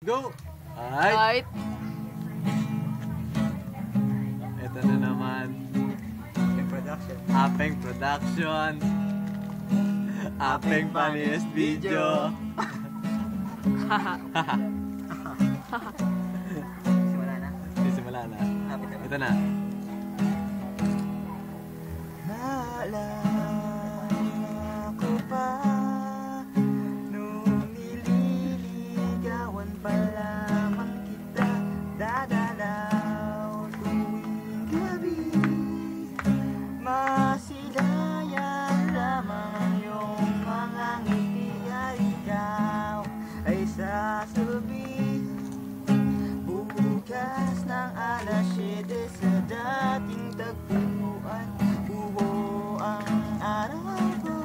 Go! Alright! Ito na naman. Apeng Production. Apeng Funniest Video. Simula na? Simula na. Ito na. Naalala ko pa nung nililigawan pa lamang kita, dadalaw tuwing gabi. Masilayan lamang ang iyong mga ngiti at ikaw ay sasabi. Bukas ng alas 7 sa dating tagpuan, buo ang araw ko.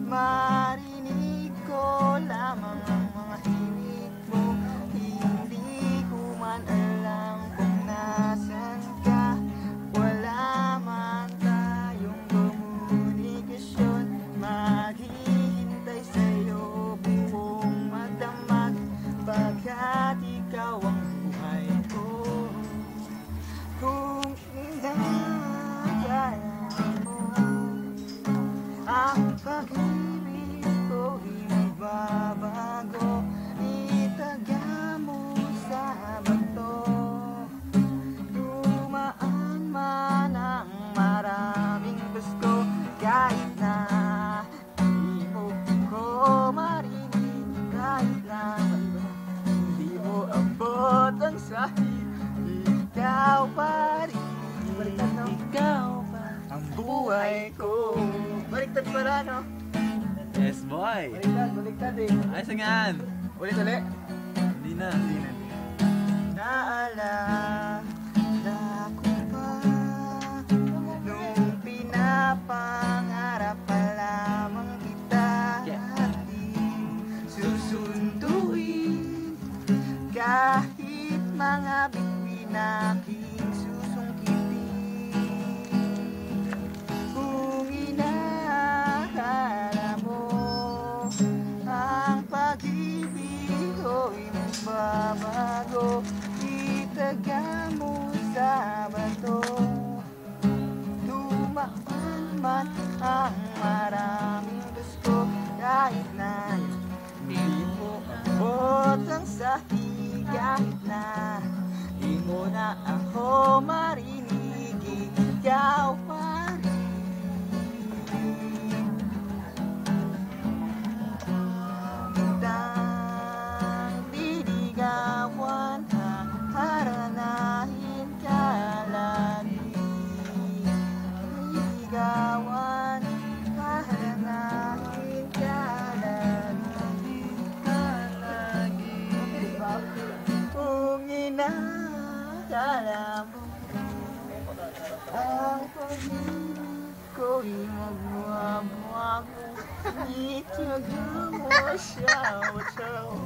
Marinig ko lamang ang mga himig mo. Hindi ko man alam kung nasan ka. Wala man tayong komunikasyon. Maghihintay sa'yo buong magdamag, pagkat ikaw ang buhay ko. Kung inakala mo ang pag-ibig ko ibabago, itaga mo sa bato. Dumaan man ang maraming gusto, kahit na di mo ko marinig, kahit na di mo abot ang sahig, ikaw pa rin. Ikaw pa ang buhay ko. Baliktad pala, no? Yes, boy! Baliktad eh. Ayos na yan! Ulit. Hindi na. Naalala ko pa nung pinapangarap pa lamang kita at di susunduin, kahit mga bituin aking susungkitin. Kung inakala mo ang pag-ibig ko'y magbabago, itaga mo sa bato. Dumaan man ang maraming gusto, kahit na di mo abot ang sahig, kahit na di mo na ako marinig, ikaw pa rin. Kitang diligawan, haranahin ka lagi. Diligawan, haranahin ka lagi. Kung inakala mo ang pag-ibig ko'y magbabago, itaga mo sa bato.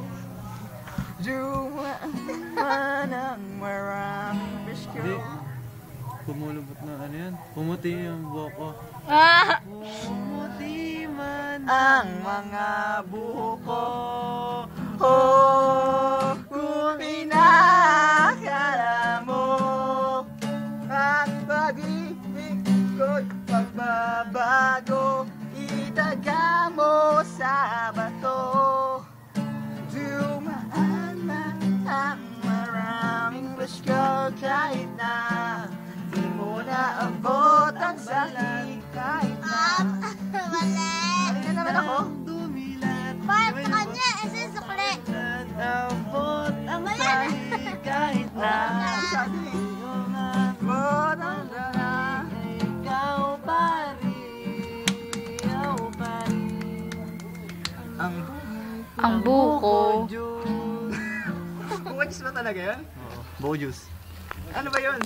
Dumaan man ang maraming gusto. Hindi. Pumulubot na ano yan? Pumuti yung buhok ko. Pumuti man Ang mga buhok ko, oh, kung inakala mo ang pag-ibig ko'y magbabago, itaga mo sa bato. Dumaan man ang maraming gusto, kahit na di mo na abot ang sahig, kahit na ano na naman ako? Bakit sa kanya? Ese sa kule. abot ang sahig kahit na Abot ang sahig, ikaw pa rin. Ikaw pa rin. Ang buko. Buko juice ba talaga yun? Buko juice. Ano ba yun?